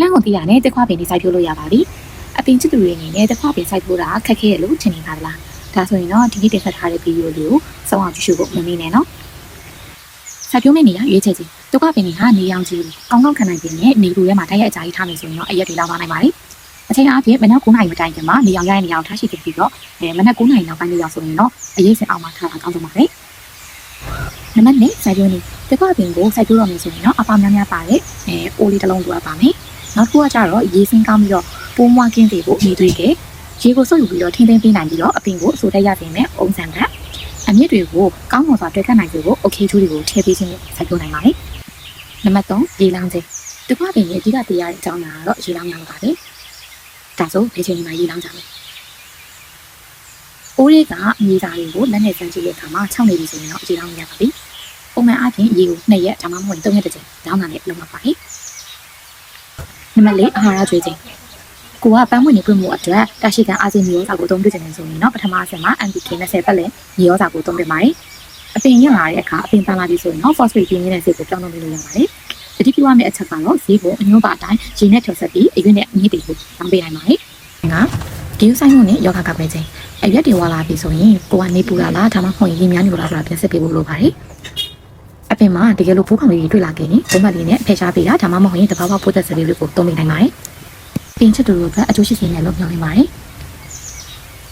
လန်းကိုသိရနဲ့တက်ခွားပင်လေးစိုက်ပြိုးလို့ရပါပြီအပင်ချစ်သူတွေအနေနဲ့တက်ခွားပင်စိုက်ပြိုးတာခက်ခဲရလို့ထင်နေတာလားဒါဆိုရင်တော့ဒီနေ့တင်ဆက်ထားတဲ့ဗီဒီယိုလေးကိုစောင့်အောင်ကြည့်ရှုဖို့မမေ့နဲ့နော်စိုက်ပြိုးမယ့်နေရာရွေးချယ်ခြင်းတက်ခွားပင်တွေဟာနေရောင်ကြီးကောင်းကောင်းခံနိုင်ပင်နဲ့နေပူထဲမှာတိုက်ရိုက်အကြာကြီးထားမယ်ဆိုရင်တော့အရက်တွေလောက်သွားနိုင်ပါတယ်အချိန်အားဖြင့်မနက်9နာရီမတိုင်ခင်မှာနေရောင်ရတဲ့နေရာကိုထားရှိပြီးတော့မနက်9နာရီနောက်ပိုင်းနေရောင်ဆိုရင်တော့အရေးစင်အောင်မှာထားတာကောင်းဆုံးပါပဲနံပါတ်1စိုက်ပြိုးနေတက်ခွားပင်ကိုစိုက်ပြိုးရမယ်ဆိုရင်တော့အပများများပါတဲ့အိုးလေးတစ်လုံးလိုအပ်ပါမယ်နောက်တစ်ခုကကြတော့ရေစင်းကောင်းပြီးတော့ပိုးမွားကင်းစေဖို့နေတွေကရေကိုစုပ်ယူပြီးတော့ထင်းထင်းပေးနိုင်ပြီးတော့အပင်ကိုအဆိုတက်ရစေမယ်အုံစံကအမြင့်တွေကိုကောင်းမွန်စွာတွေ့ခတ်နိုင်စေဖို့ okay ထူးတွေကိုထည့်ပေးခြင်းနဲ့စိုက်ပြိုးနိုင်ပါတယ်နံပါတ်3ရေလောင်းခြင်းတက်ခွားပင်ရဲ့အဓိကတရားတဲ့အကြောင်းအရာကတော့ရေလောင်းရမှာပါပဲဒါဆိုဘယ်ချိန်မှာရေလောင်းကြမလဲအိုးလေးကမြေစာတွေကိုလက်နဲ့စမ်းကြည့်တဲ့အခါမှာ6နေပြီဆိုရင်တော့ရေလောင်းရပါပြီပုံမှန်အားဖြင့်ရေကို2ရက်ဒါမှမဟုတ်3ရက်တစ်ချိန်လောင်းတာနဲ့လုံးဝပါတယ်နံပါတ်4အာဟာရကျွေးခြင်းကိုကပန်းမွေနေပြမှုအတွက်တာရှိကန်အာဇီမီယောစာကိုသုံးပြခြင်းနေဆိုရင်တော့ပထမအဆင့်မှာ NPK 20ပတ်လည်မီယောစာကိုသုံးပြပါတယ်အပင်ရလာတဲ့အခါအပင်ပန်းလာပြီဆိုရင်တော့ phosphate ပြင်းနေတဲ့ဆေးကိုပြောင်းလို့ရပါတယ်တတိပြရမယ့်အချက်ကတော့ဈေးကိုအညွှန်းပါအတိုင်းရေနဲ့ထော်ဆက်ပြီးအရွက်နဲ့အမြင့်တွေကိုတောင်းပေးနိုင်ပါတယ်ငါဒီဥဆိုင်မှုနဲ့ယောဂကပဲခြင်းအရွက်တွေဝါလာပြီဆိုရင်ကိုကနေပူလာလားဒါမှမဟုတ်ရေများနေလို့လားဆိုတာပြင်ဆင်ပေးဖို့လိုပါတယ်အပင်မှာတကယ်လို့ဖိုးခေါင်လေးတွေတွေ့လာခဲ့ရင်ဘုံမလေးနဲ့ဖယ်ရှားပေးတာဒါမှမဟုတ်ရင်တဘာဝပိုးသက်စလေးတွေကိုသုံးပေးနိုင်ပါတယ်ပင်ချစ်တူတို့ကအကျိုးရှိစေနဲ့လုပ်ပြောင်းနေပါတယ်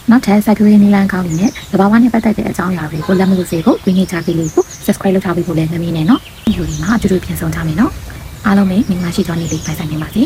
နောက်ထပ်စိုက်ပျိုးရေးနည်းလမ်းကောင်းတွေနဲ့တဘာဝနဲ့ပတ်သက်တဲ့အကြောင်းအရာတွေကိုလက်မလို့စေဖို့ဝင်းနေချပေးလေးကို subscribe လုပ်ထားပေးဖို့လည်းမမေ့နဲ့နော်ဒီလိုဒီမှာအကျိုးတူပြန်ဆောင်ကြမယ်နော်အားလုံးပဲမင်္ဂလာရှိကြောင်းနေ့လေးပိုင်ဆိုင်နေပါစေ